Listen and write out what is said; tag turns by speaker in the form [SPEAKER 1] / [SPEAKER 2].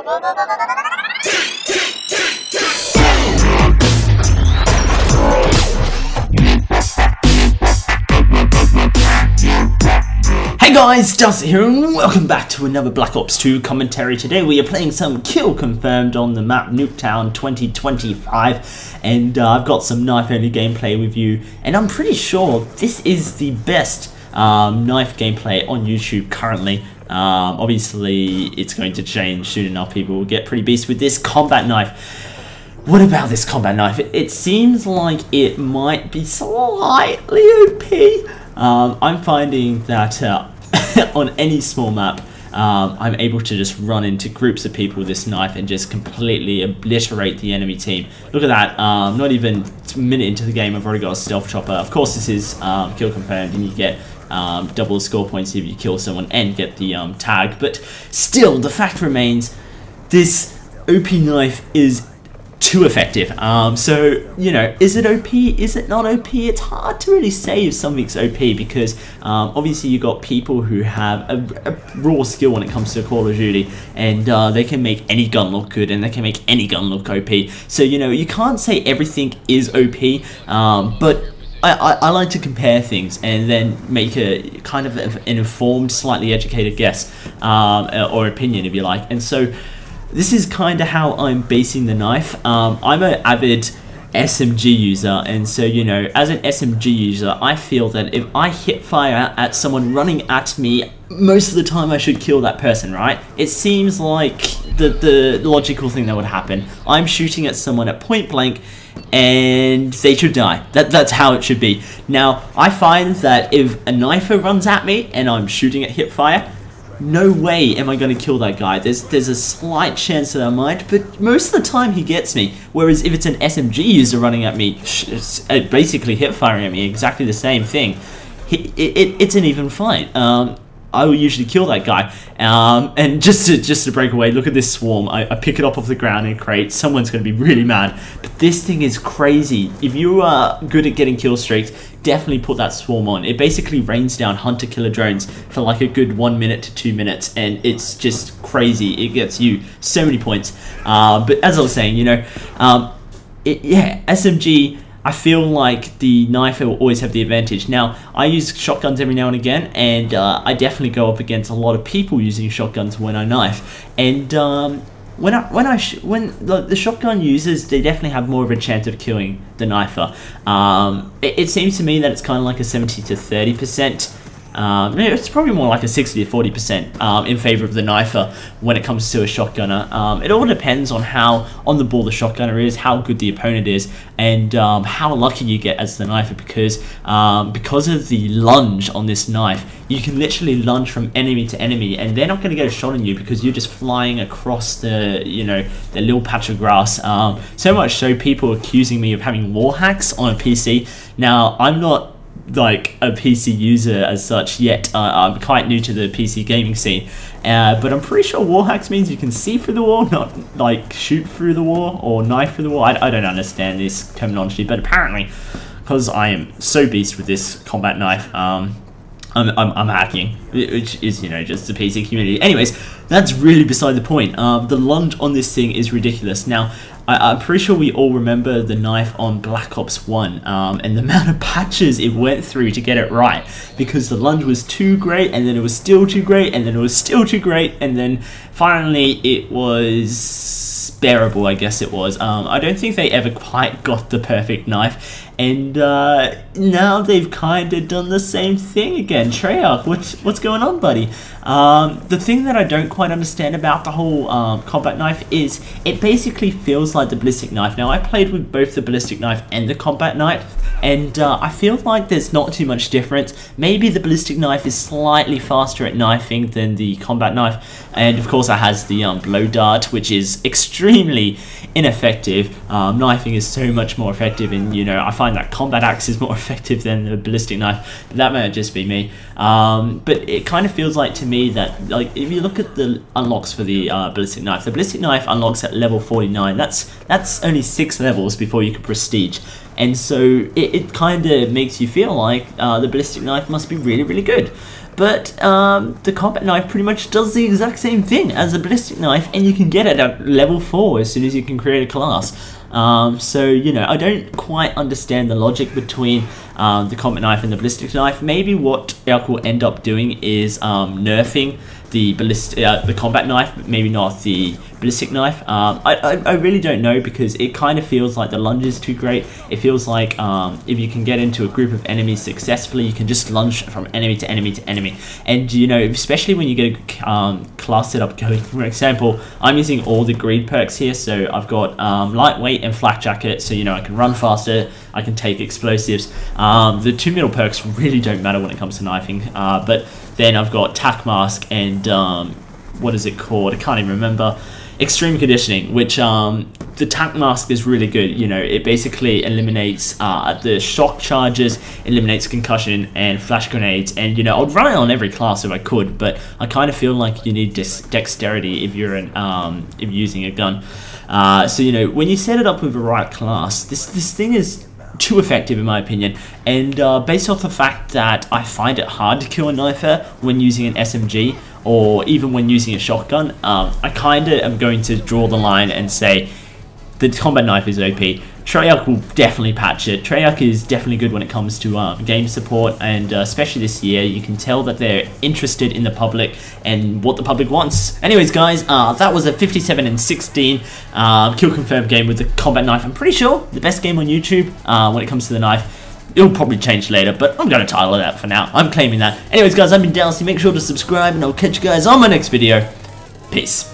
[SPEAKER 1] Hey guys, xDowsey here and welcome back to another Black Ops 2 commentary. Today we are playing some kill confirmed on the map Nuketown 2025, and I've got some knife only gameplay with you, and I'm pretty sure this is the best knife gameplay on YouTube currently. Obviously it's going to change soon enough. People will get pretty beast with this combat knife. What about this combat knife? It seems like it might be slightly OP. I'm finding that on any small map, I'm able to just run into groups of people with this knife and just completely obliterate the enemy team. Look at that, not even a minute into the game, I've already got a stealth chopper. Of course this is kill confirmed and you get double score points if you kill someone and get the tag, but still, the fact remains, this OP knife is too effective. So, you know, is it OP? Is it not OP? It's hard to really say if something's OP because obviously you got people who have a raw skill when it comes to Call of Duty, and they can make any gun look good and they can make any gun look OP. So, you know, you can't say everything is OP, but I like to compare things and then make a kind of an informed, slightly educated guess or opinion, if you like. And so this is kind of how I'm basing the knife. I'm an avid SMG user, and so, you know, as an SMG user, I feel that if I hip fire at someone running at me, most of the time I should kill that person, right? It seems like the logical thing that would happen. I'm shooting at someone at point blank and they should die. That's how it should be. Now, I find that if a knifer runs at me and I'm shooting at hip fire, no way am I going to kill that guy. There's a slight chance that I might, but most of the time he gets me. Whereas if it's an SMG user running at me, basically hip firing at me, exactly the same thing, it's an even fight. I will usually kill that guy. And just to break away, look at this swarm. I pick it up off the ground and crate. Someone's going to be really mad. But this thing is crazy. If you are good at getting kill streaks, definitely put that swarm on. It basically rains down hunter-killer drones for like a good 1 minute to 2 minutes, and it's just crazy. It gets you so many points. But as I was saying, you know, yeah, SMG, I feel like the knife will always have the advantage. Now, I use shotguns every now and again, and I definitely go up against a lot of people using shotguns when I knife. And when the shotgun users, they definitely have more of a chance of killing the knifer. It seems to me that it's kind of like a 70 to 30%. It's probably more like a 60 to 40% in favor of the knifer when it comes to a shotgunner. It all depends on how on the ball the shotgunner is, how good the opponent is, and how lucky you get as the knifer, because of the lunge on this knife, you can literally lunge from enemy to enemy and they're not going to get a shot on you because you're just flying across the, you know, the little patch of grass. So much so people accusing me of having wall hacks on a PC. Now, I'm not like a PC user as such yet. I'm quite new to the PC gaming scene, but I'm pretty sure wall hacks means you can see through the wall, not like shoot through the wall or knife through the wall. I don't understand this terminology, but apparently, because I am so beast with this combat knife, I'm hacking, which is, you know, just the PC community. Anyways, that's really beside the point. The lunge on this thing is ridiculous. Now, I'm pretty sure we all remember the knife on Black Ops 1 and the amount of patches it went through to get it right, because the lunge was too great, and then it was still too great, and then it was still too great, and then finally it was bearable, I guess it was. I don't think they ever quite got the perfect knife, and now they've kind of done the same thing again. Treyarch, what's going on, buddy? The thing that I don't quite understand about the whole combat knife is it basically feels like the ballistic knife. Now, I played with both the ballistic knife and the combat knife, and I feel like there's not too much difference. Maybe the ballistic knife is slightly faster at knifing than the combat knife, and of course it has the blow dart, which is extremely ineffective. Knifing is so much more effective, and, you know, I find that combat axe is more effective than the ballistic knife, but that might just be me. But it kind of feels like to me that, like, if you look at the unlocks for the ballistic knife unlocks at level 49. That's only 6 levels before you can prestige, and so it kind of makes you feel like the ballistic knife must be really, really good. but the combat knife pretty much does the exact same thing as a ballistic knife, and you can get it at level 4 as soon as you can create a class. So, you know, I don't quite understand the logic between the combat knife and the ballistic knife. Maybe what Elk will end up doing is nerfing the combat knife, but maybe not the ballistic knife. I really don't know, because it kind of feels like the lunge is too great. It feels like if you can get into a group of enemies successfully, you can just lunge from enemy to enemy to enemy. And, you know, especially when you get a class setup going. For example, I'm using all the greed perks here, so I've got lightweight and flak jacket, so, you know, I can run faster, I can take explosives. The 2 middle perks really don't matter when it comes to knifing, but then I've got tack mask and what is it called? I can't even remember. Extreme conditioning, which the tack mask is really good. You know, it basically eliminates the shock charges, eliminates concussion and flash grenades. And, you know, I'd run it on every class if I could, but I kind of feel like you need dexterity if you're if you're using a gun. So, you know, when you set it up with the right class, this thing is too effective in my opinion, and based off the fact that I find it hard to kill a knifer when using an SMG or even when using a shotgun, I kind of am going to draw the line and say the combat knife is OP. Treyarch will definitely patch it. Treyarch is definitely good when it comes to game support, and especially this year, you can tell that they're interested in the public and what the public wants. Anyways, guys, that was a 57-16 kill confirmed game with the combat knife. I'm pretty sure the best game on YouTube when it comes to the knife. It'll probably change later, but I'm going to title it out for now. I'm claiming that. Anyways, guys, I've been xDowsey. Make sure to subscribe, and I'll catch you guys on my next video. Peace.